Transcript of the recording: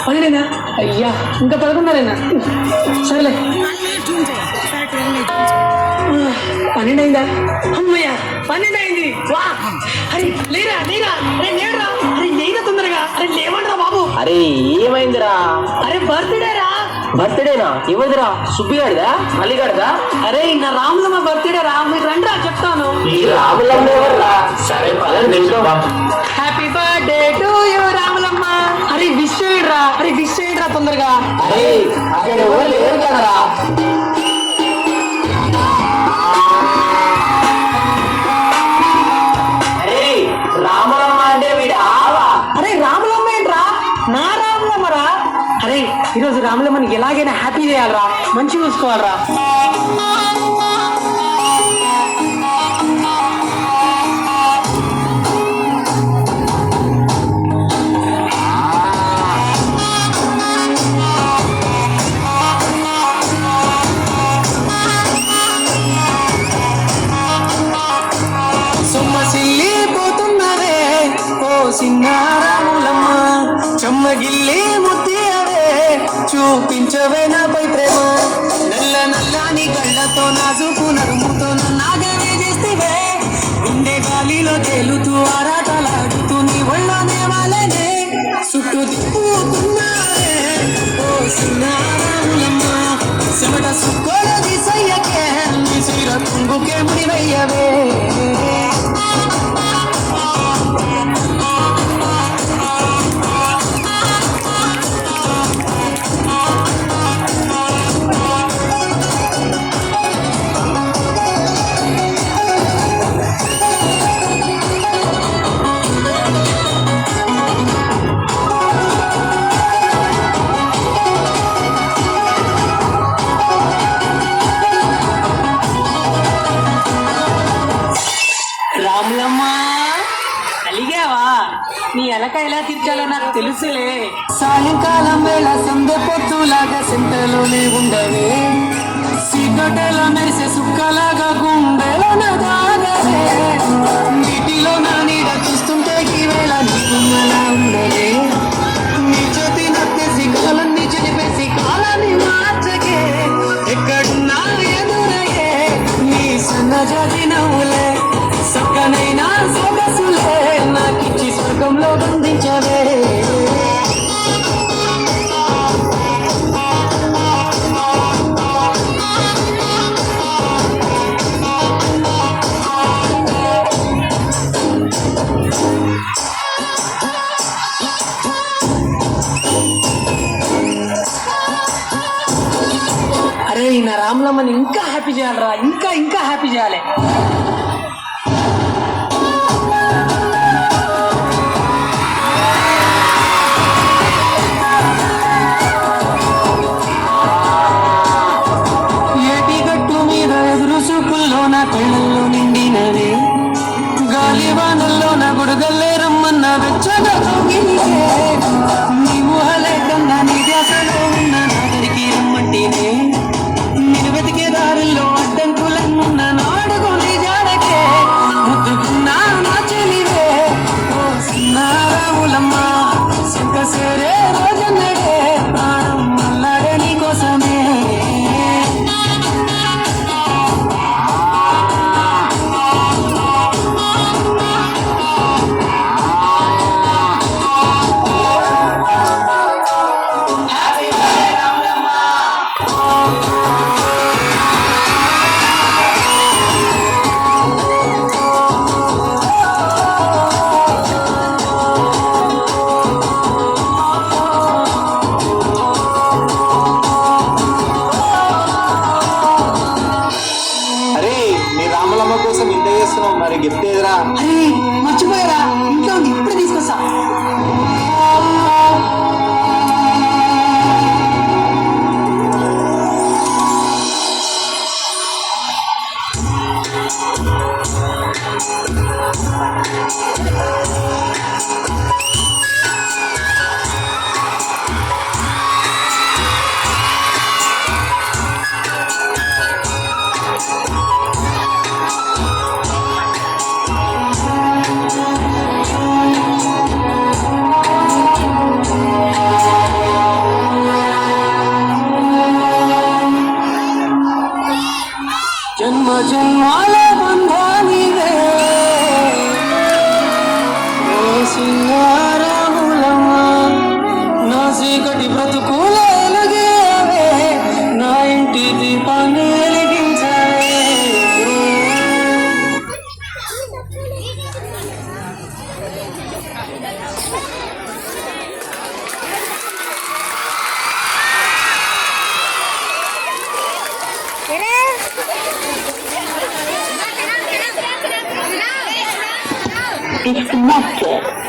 పన్నెండేనా? అయ్యా ఇంకా 11:30 సరేలే. 12 అయిందా? అమ్మయ్యా 12 అయింది. వా అరే లేరా లేరా, అరే లేడరా, అరే లేరా తొందరగా, అరే లేవండిరా బాబు. అరే ఏమైందిరా? అరే బర్త్డే రా. బర్త్డేనా? ఎవరిదిరా? సుబ్బిగాడిదా మల్లిగాడిదా? అరే నా రాములమ్మ బర్త్డే రా, మీరు రండి రా చెప్తాను. ఈ రాములమ్మ ఎవర్రా? సరే పదని తెలుసుకుందాం. Happy birthday to you Ramulamma. అరే విష్ చేయరా, అరే విష్ చేయరా తొందరగా. అరే అక్కడ ఎవరు లేరు కదరా. అరే రాములమ్మ అంటే వీడు ఆవా. అరే రాములమ్మ ఏంట్రా? నా రాములమ్మరా. అరే ఈరోజు రాములమ్మని ఎలాగైనా హ్యాపీ చేయాలరా, మంచిగా చూసుకోవాలరా. పోతున్నదే ఓ సిన్నారాములమ్మ, చెమ్మగిల్లి ముత్తియవే చూపించవే నాపై ప్రేమ. నల్ల నల్లని కళ్ళతో నాజుకు నడుముతో నాగవే చేస్తేవే, గుండె గాలిలో తేలుతూ ఆరాటలాడుతూ నీ ఒళ్ళోనే వాళ్ళనే చుట్టూ తిప్పుతున్నావే ఓ సిన్నారాములమ్మ. చెమట సుక్కోల దిశయ్యకే నీ చీర కుంగుకే ముడివయ్యవే. రాములమ్మ అలిగావా? నీ ఎలక ఎలా తీర్చాలో నాకు తెలుసులే. సాయంకాలం వేళ సందె పొత్తులాగా సెంటలోనే ఉండవే, సిగటలో మెరిసే సుక్కలాగా గుండెలో నదాగవే. నీటిలో నా నీడ చూస్తుంటే ఈ వేళ నీకు అలా ఉండవే. నీ చేతి నత్తేసి కాలాన్ని చెడిపేసి కాలాన్ని మార్చకే. ఎక్కడున్నా ఎదురయ్యే నీ సన్నజాతి నవ్వులే, సక్కనైనా సొగసులే నాకిచ్చి స్వర్గంలో బంధించవే. అరే నా రాములమ్మని ఇంకా హ్యాపీ చేయాలరా, ఇంకా ఇంకా హ్యాపీ చేయాలి. నా కళ్ళల్లో నిండినవే, గాలివానల్లో నా గుడగల్లే రమ్మన్న వెచ్చగా కౌగిలికే. నీ ఊహలే కన్నా నీ ధ్యాసలో ఉన్న నాగరికి రమ్మంటేనే, నేను వెతికే దారుల్లో అడ్డంకులన్నున్న నాడుగు నీ జాడ జన్మాల బంధానివే ఓ సింగారాములమ్మ నా చీకటి బ్రతుకుల ఎలుగేవే నా ఇంటి దీపాన్ని వెలిగించావే Disconnected.